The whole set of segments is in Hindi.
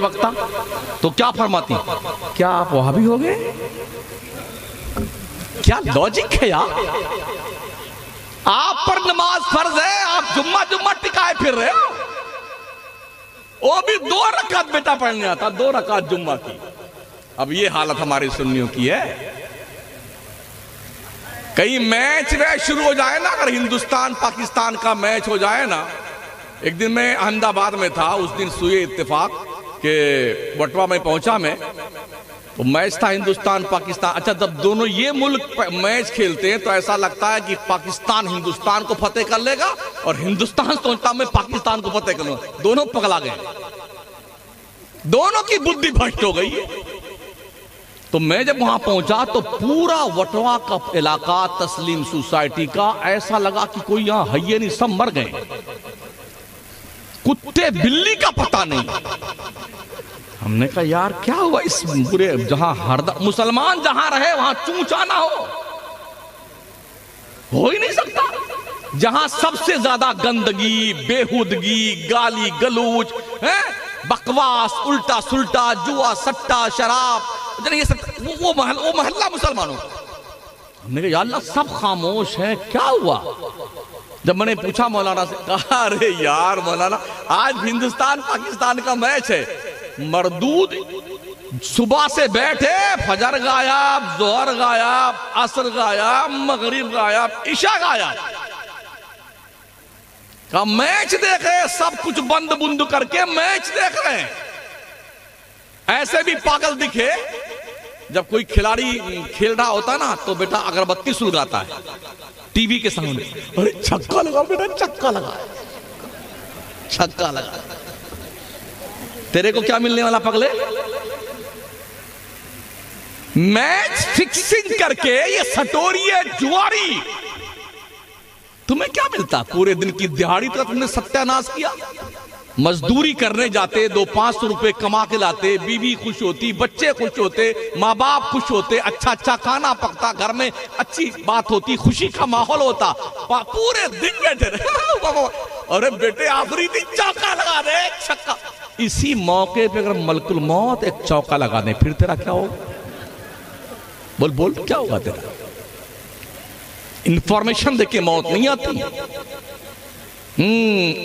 प्रवक्ता, तो क्या फरमाती, क्या आप वहाबी हो गए? क्या लॉजिक है यार? आप पर नमाज फर्ज है, आप जुम्मा जुम्मा टिकाए फिर रहे हो। वो भी 2 रकात बेटा पढ़ने आता, 2 रकात जुम्मा की। अब ये हालत हमारी सुन्नियों की है। कहीं मैच वैच शुरू हो जाए ना, अगर हिंदुस्तान पाकिस्तान का मैच हो जाए ना। एक दिन मैं अहमदाबाद में था, उस दिन सुए इत्तेफाक के वटवा में पहुंचा मैं, तो मैच था हिंदुस्तान पाकिस्तान। अच्छा, जब दोनों ये मुल्क मैच खेलते हैं तो ऐसा लगता है कि पाकिस्तान हिंदुस्तान को फतेह कर लेगा और हिंदुस्तान सोचता मैं पाकिस्तान को फतेह कर लूंगा। दोनों पगला गए, दोनों की बुद्धि भ्रष्ट हो गई है। तो मैं जब वहां पहुंचा तो पूरा वटवा का इलाका तस्लीम सोसाइटी का ऐसा लगा कि कोई यहां है नहीं, सब मर गए। कुत्ते बिल्ली का पता नहीं। हमने कहा यार क्या हुआ इस पूरे, जहां हरदम मुसलमान जहां रहे वहां चूचा ना हो ही नहीं सकता। जहां सबसे ज्यादा गंदगी, बेहुदगी, गाली गलूच, बकवास, उल्टा सुल्टा, जुआ सट्टा शराब, ये सब वो महल्ला मुसलमानों का। हमने कहा या अल्लाह सब खामोश है, क्या हुआ? जब मैंने पूछा मौलाना से, कहा अरे यार मौलाना आज हिंदुस्तान पाकिस्तान का मैच है, मरदूद सुबह से बैठे, फजर गायब, जोहर गायब, असर गायब, मगरिब गायब, इशा गायब। का मैच देखे, सब कुछ बंद बुंद करके मैच देख रहे हैं। ऐसे भी पागल दिखे, जब कोई खिलाड़ी खेल रहा होता ना तो बेटा अगरबत्ती सुलगाता है टीवी के सामने, अरे छक्का लगा बेटा, छक्का लगा, छक्का लगा। तेरे को क्या मिलने वाला पगले? मैच फिक्सिंग करके ये सटोरी है, जुआरी। तुम्हें क्या मिलता? पूरे दिन की दिहाड़ी तो तुमने सत्यानाश किया। मजदूरी करने जाते, 200-500 रुपए कमा के लाते, बीवी खुश होती, बच्चे खुश होते, माँ बाप खुश होते, अच्छा अच्छा खाना पकता, घर में अच्छी बात होती, खुशी का माहौल होता, पूरे दिन बैठे रहे। अरे बेटे आखिरी दिन चौका लगा दे, छक्का। इसी मौके पे अगर मलकुल मौत एक चौका लगा दे, फिर तेरा क्या होगा? बोल बोल क्या होगा तेरा? इंफॉर्मेशन देके मौत नहीं आती।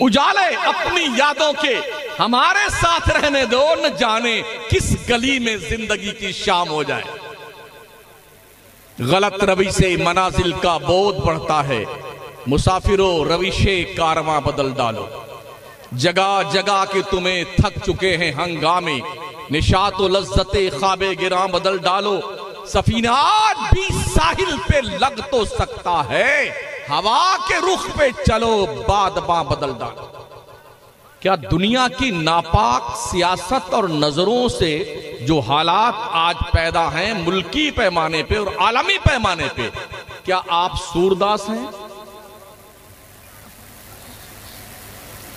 उजाले अपनी यादों के हमारे साथ रहने दो, न जाने किस गली में जिंदगी की शाम हो जाए। गलत रवि से मनाजिल का बोध बढ़ता है, मुसाफिरों रविशे कारवां बदल डालो। जगह जगह के तुम्हें थक चुके हैं हंगामे, निशात व लज्जते ख्वाबे गिरां बदल डालो। सफीना आज भी साहिल पे लग तो सकता है, हवा के रुख पे चलो बादबां बदल डालो। क्या दुनिया की नापाक सियासत और नजरों से जो हालात आज पैदा हैं मुल्की पैमाने पे और आलमी पैमाने पे, क्या आप सूरदास हैं?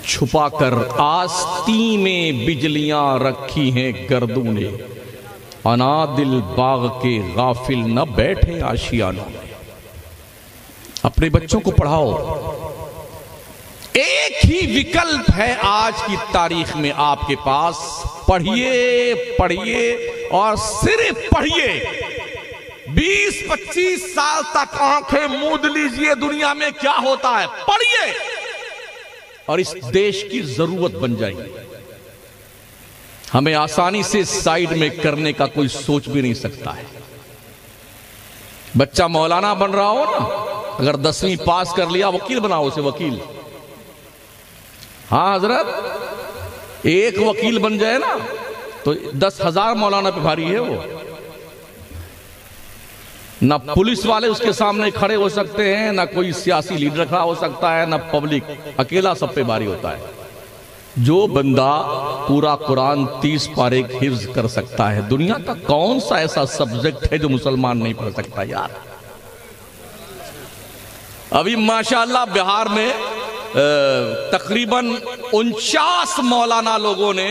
छुपाकर आस्ती में बिजलियां रखी हैं गर्दों ने, अनादिल बाग के गाफिल न बैठे आशियानों में। अपने बच्चों को पढ़ाओ। एक ही विकल्प है आज की तारीख में आपके पास, पढ़िए पढ़िए और सिर्फ पढ़िए। 20-25 साल तक आंखें मूंद लीजिए, दुनिया में क्या होता है पढ़िए और इस देश की जरूरत बन जाएगी। हमें आसानी से साइड में करने का कोई सोच भी नहीं सकता है। बच्चा मौलाना बन रहा हो ना, अगर 10वीं पास कर लिया, वकील बनाओ उसे वकील। हाँ हजरत, एक वकील बन जाए ना तो 10,000 मौलाना पे भारी है वो। ना पुलिस वाले उसके सामने खड़े हो सकते हैं, ना कोई सियासी लीडर खड़ा हो सकता है, ना पब्लिक, अकेला सब पे भारी होता है। जो बंदा पूरा कुरान 30 पारे हिफ्ज कर सकता है, दुनिया का कौन सा ऐसा सब्जेक्ट है जो मुसलमान नहीं पढ़ सकता यार? अभी माशाअल्लाह बिहार में तकरीबन 49 मौलाना लोगों ने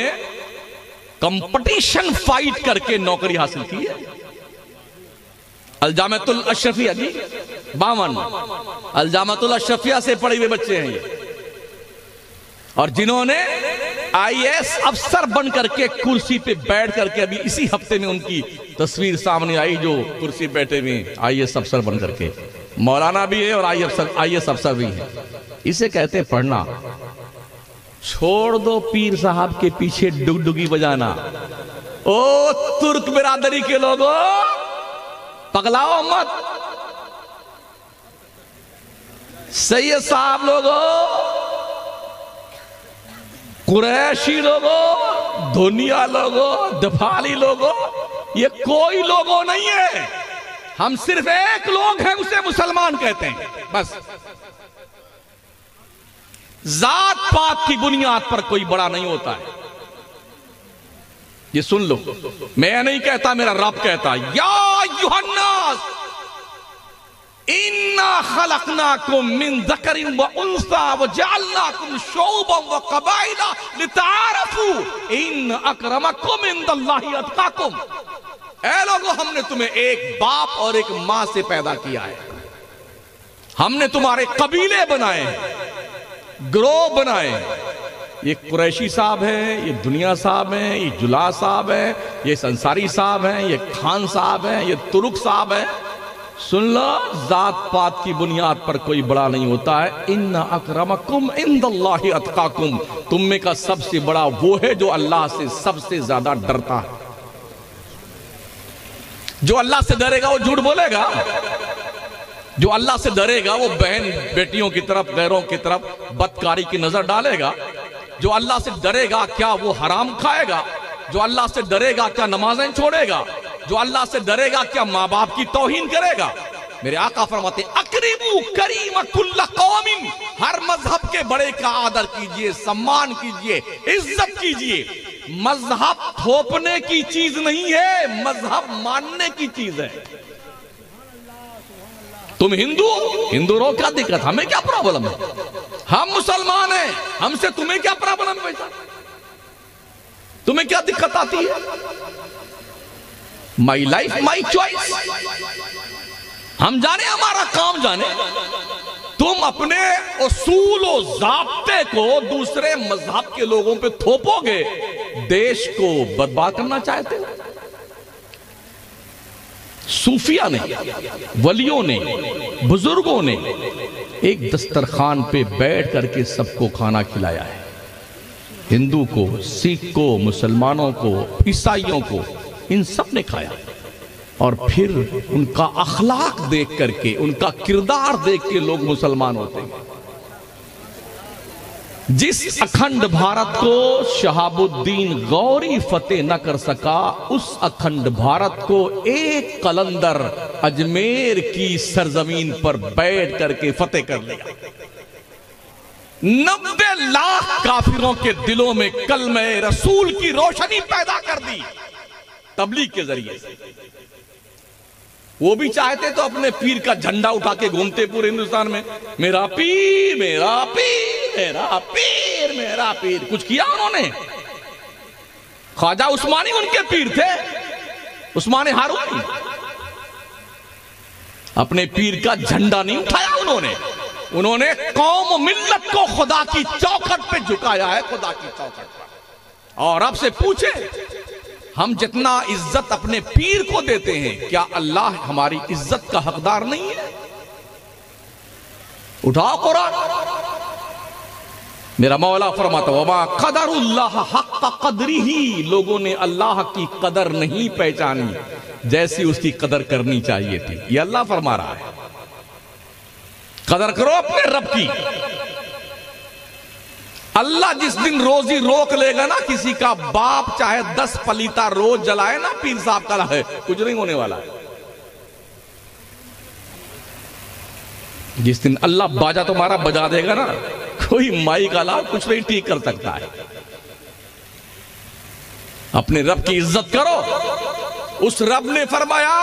कंपटीशन फाइट करके नौकरी हासिल की है। अलजामतुल अशरफिया जी 52 अलजामतुल अशरफिया से पढ़े हुए बच्चे हैं ये, और जिन्होंने आईएएस अफसर बन करके कुर्सी पे बैठ करके, अभी इसी हफ्ते में उनकी तस्वीर सामने आई, जो कुर्सी बैठे हुए आईएएस अफसर बन करके, मौलाना भी है और आईएएस अफसर भी है। इसे कहते हैं पढ़ना। छोड़ दो पीर साहब के पीछे डुगडुगी बजाना। ओ तुर्क बिरादरी के लोगों, पगलाओ मत। सैयद साहब लोगों, कुरैशी लोगों, धुनिया लोगों, दफाली लोगों, ये कोई लोगों नहीं है। हम सिर्फ एक लोग हैं, उसे मुसलमान कहते हैं बस। जात पात की बुनियाद पर कोई बड़ा नहीं होता है। ये सुन लो, मैं नहीं कहता, मेरा रब कहता, या यूहन्नास इन्ना खलकनाकुम मिन ज़करिन व उन्सा व जअलनाकुम शुअबन व क़बाइला लिताअरफू इन अक्रमकुम इंदल्लाहि अत्क़ाकुम। ऐ लोगों, हमने तुम्हें एक बाप और एक मां से पैदा किया है। हमने तुम्हारे कबीले बनाए हैं, ग्रोह बनाए। ये कुरैशी साहब है, ये दुनिया साहब है, ये जुला साहब है, ये संसारी साहब है, ये खान साहब है, ये तुरुक साहब है। सुन लो, जात पात की बुनियाद पर कोई बड़ा नहीं होता है। इन्ना अक्रमकुम इंदल्लाहि अत्क़ाकुम। तुम में का सबसे बड़ा वो है जो अल्लाह से सबसे ज्यादा डरता है। जो अल्लाह से डरेगा वो झूठ बोलेगा। जो अल्लाह से डरेगा वो बहन बेटियों की तरफ, गैरों की तरफ बदकारी की नजर डालेगा। जो अल्लाह से डरेगा, क्या वो हराम खाएगा? जो अल्लाह से डरेगा, क्या नमाजें छोड़ेगा? जो अल्लाह से डरेगा, क्या माँ बाप की तौहीन करेगा? मेरे आका फरमाते, अकरीबू करीम कुल्ल कौमिन, हर मजहब के बड़े का आदर कीजिए, सम्मान कीजिए, इज्जत कीजिए। मजहब थोपने की चीज नहीं है, मजहब मानने की चीज है। तुम हिंदू रहो, क्या दिक्कत? हमें क्या प्रॉब्लम है? हम मुसलमान हैं, हमसे तुम्हें क्या प्रॉब्लम है? तुम्हें क्या दिक्कत आती है? My life my choice. हम जाने, हमारा काम जाने। तुम अपने उसूल और ज़ाब्ते को दूसरे मजहब के लोगों पे थोपोगे, देश को बर्बाद करना चाहते हो। सूफिया ने, वलियों ने, बुजुर्गों ने एक दस्तरखान पे बैठ करके सबको खाना खिलाया है। हिंदू को, सिख को, मुसलमानों को, ईसाइयों को, इन सब ने खाया। और फिर उनका अखलाक देख करके, उनका किरदार देख के लोग मुसलमान होते हैं। जिस अखंड भारत को शहाबुद्दीन गौरी फतेह न कर सका, उस अखंड भारत को एक कलंदर अजमेर की सरजमीन पर बैठ करके फतेह कर लिया। 90 लाख काफिरों के दिलों में कलमे रसूल की रोशनी पैदा कर दी तबलीग के जरिए से। वो भी चाहते तो अपने पीर का झंडा उठा के घूमते पूरे हिंदुस्तान में, मेरा पीर, मेरा पीर, मेरा पीर, मेरा पीर। कुछ किया उन्होंने? ख्वाजा उस्मानी उनके पीर थे, उस्माने हारून। अपने पीर का झंडा नहीं उठाया उन्होंने कौम मिल्लत को खुदा की चौखट पे झुकाया है, खुदा की चौखट पर। और अब से पूछे, हम जितना इज्जत अपने पीर को देते हैं, क्या अल्लाह हमारी इज्जत का हकदार नहीं है? उठाओ कुरान। मेरा मौला फरमाता, वमा क़दरुल्लाह हक़्क़ क़द्रिही। लोगों ने अल्लाह की कदर नहीं पहचानी जैसी उसकी कदर करनी चाहिए थी। ये अल्लाह फरमा रहा है। कदर करो अपने रब की। अल्लाह जिस दिन रोजी रोक लेगा ना, किसी का बाप चाहे 10 पलीता रोज जलाए ना, पीर साहब का है, कुछ नहीं होने वाला है। जिस दिन अल्लाह बाजा तुम्हारा बजा देगा ना, कोई माई का लाभ कुछ नहीं ठीक कर सकता है। अपने रब की इज्जत करो। उस रब ने फरमाया,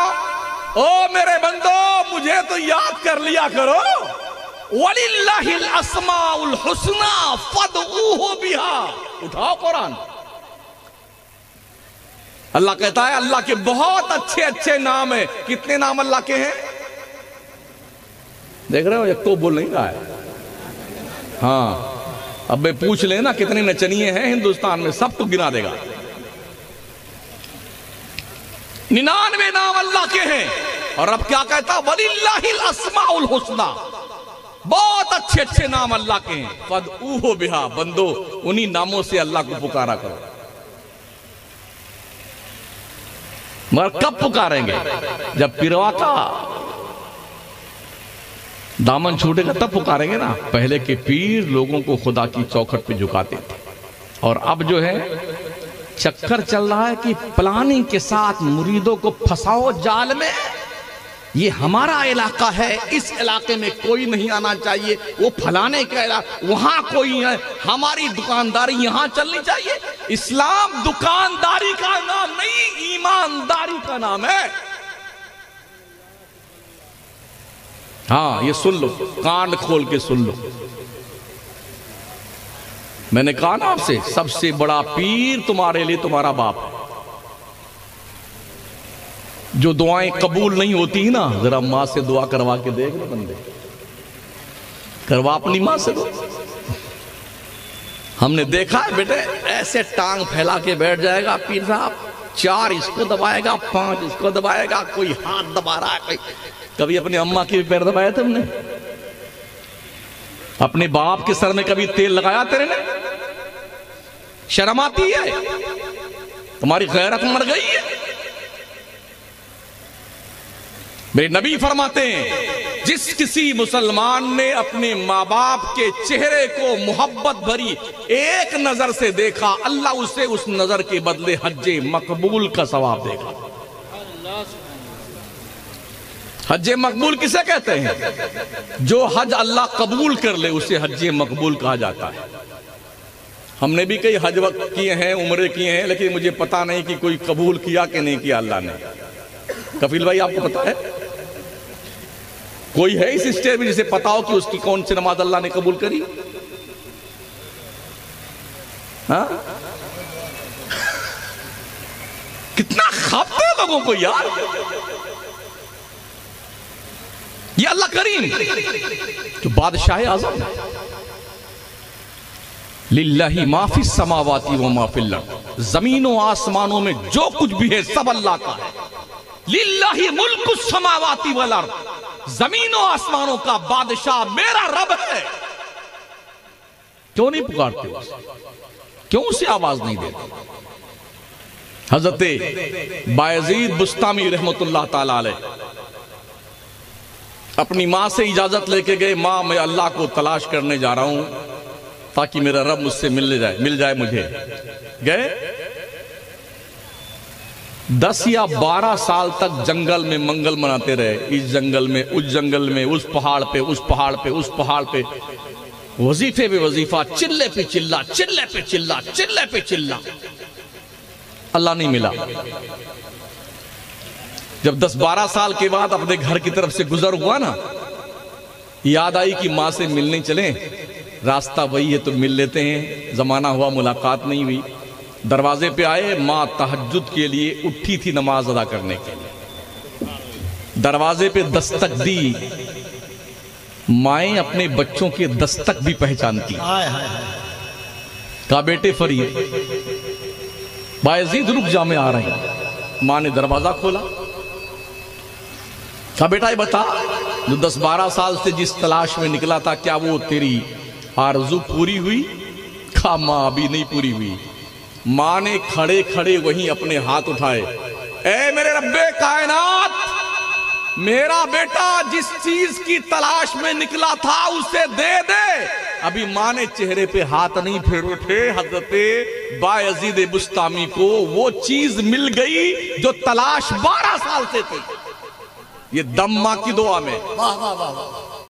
ओ मेरे बंदो, मुझे तो याद कर लिया करो। वलिल्लाहिल अस्माउल हुस्ना फदऊहु बिहा। उठाओ कुरान। अल्लाह कहता है, अल्लाह के बहुत अच्छे अच्छे नाम है। कितने नाम अल्लाह के हैं? देख रहे हो, एक तो बोल नहीं रहा है। हाँ, अब मैं पूछ लेना कितने नचनिए हैं हिंदुस्तान में, सब तो गिना देगा। 99 नाम अल्लाह के हैं, और अब क्या कहता, वलिल्लाहिल अस्माउल हुस्ना, बहुत अच्छे अच्छे नाम अल्लाह के हैं। फदऊहु बिहा, बंदो उन्हीं नामों से अल्लाह को पुकारा करो। मगर कब पुकारेंगे? जब पिरवा का दामन छूटेगा तब पुकारेंगे ना। पहले के पीर लोगों को खुदा की चौखट पे झुकाते थे, और अब जो है चक्कर चल रहा है कि प्लानिंग के साथ मुरीदों को फंसाओ जाल में। ये हमारा इलाका है, इस इलाके में कोई नहीं आना चाहिए, वो फलाने का इलाका, वहां कोई है, हमारी दुकानदारी यहां चलनी चाहिए। इस्लाम दुकानदारी का नाम नहीं, ईमानदारी का नाम है। हाँ, ये सुन लो, कान खोल के सुन लो। मैंने कहा ना आपसे, सबसे बड़ा पीर तुम्हारे लिए तुम्हारा बाप है। जो दुआएं कबूल नहीं होती ना, जरा मां से दुआ करवा के देख लो बंदे, करवा अपनी मां से दो। हमने देखा है बेटे, ऐसे टांग फैला के बैठ जाएगा पीर साहब, 4 इसको दबाएगा, 5 इसको दबाएगा, कोई हाथ दबा रहा है, कोई। कभी अपनी अम्मा के पैर दबाया तुमने? अपने बाप के सर में कभी तेल लगाया तेरे ने? शर्म आती है? तुम्हारी गैरत मर गई है? मेरे नबी फरमाते हैं, जिस किसी मुसलमान ने अपने माँ बाप के चेहरे को मोहब्बत भरी एक नजर से देखा, अल्लाह उसे उस नजर के बदले हज्जे मकबूल का सवाब देगा। हज्जे मकबूल किसे कहते हैं? जो हज अल्लाह कबूल कर ले उसे हज्जे मकबूल कहा जाता है। हमने भी कई हज किए हैं, उम्रे किए हैं, लेकिन मुझे पता नहीं कि कोई कबूल किया कि नहीं किया अल्लाह ने। कफील भाई, आपको पता है? कोई है इस स्टेज में जिसे पता हो कि उसकी कौन सी नमाज अल्लाह ने कबूल करी? हाँ? कितना खाते हैं लोगों को यार। ये अल्लाह करीम जो बादशाह आज़म, लिल्लाहि माफी समावाती व माफिल अर्द, जमीनों आसमानों में जो कुछ भी है सब अल्लाह का है। लिल्लाहि मुल्कु समावाती वल अर्द, जमीनों आसमानों का बादशाह मेरा रब है। क्यों नहीं पुकारते उसे? क्यों उसे आवाज नहीं देते? हजरत बायजीद बुस्तामी रहमतुल्लाह ताला अलैह अपनी मां से इजाजत लेके गए, मां मैं अल्लाह को तलाश करने जा रहा हूं ताकि मेरा रब मुझसे मिल जाए मुझे। गए 10 या 12 साल तक जंगल में मंगल मनाते रहे, इस जंगल में, उस जंगल में, उस पहाड़ पे, उस पहाड़ पे, उस पहाड़ पे, वजीफे पे वजीफा, चिल्ले पे चिल्ला, चिल्ले पे चिल्ला, चिल्ले पे चिल्ला, अल्लाह नहीं मिला। जब 10-12 साल के बाद अपने घर की तरफ से गुजर हुआ ना, याद आई कि मां से मिलने चले, रास्ता वही है तो मिल लेते हैं। जमाना हुआ, मुलाकात नहीं हुई। दरवाजे पे आए, मां तहज्जुद के लिए उठी थी नमाज अदा करने के लिए। दरवाजे पे दस्तक दी। माएं अपने बच्चों के दस्तक भी पहचानती। कहा बेटे फरीद, बायजीद रुक जा, मैं आ रही हूं। मां ने दरवाजा खोला। कहा बेटा ये बता, जो 10-12 साल से जिस तलाश में निकला था, क्या वो तेरी आरज़ू पूरी हुई? कहा मां अभी नहीं पूरी हुई। मां ने खड़े खड़े वहीं अपने हाथ उठाए, ए मेरे रब्बे कायनात, मेरा बेटा जिस चीज की तलाश में निकला था उसे दे दे। अभी मां ने चेहरे पे हाथ नहीं फेरे थे, हजरत बायजीद बुस्तामी को वो चीज मिल गई जो तलाश 12 साल से थी। ये दम मां की दुआ में। वाह वाह वाह।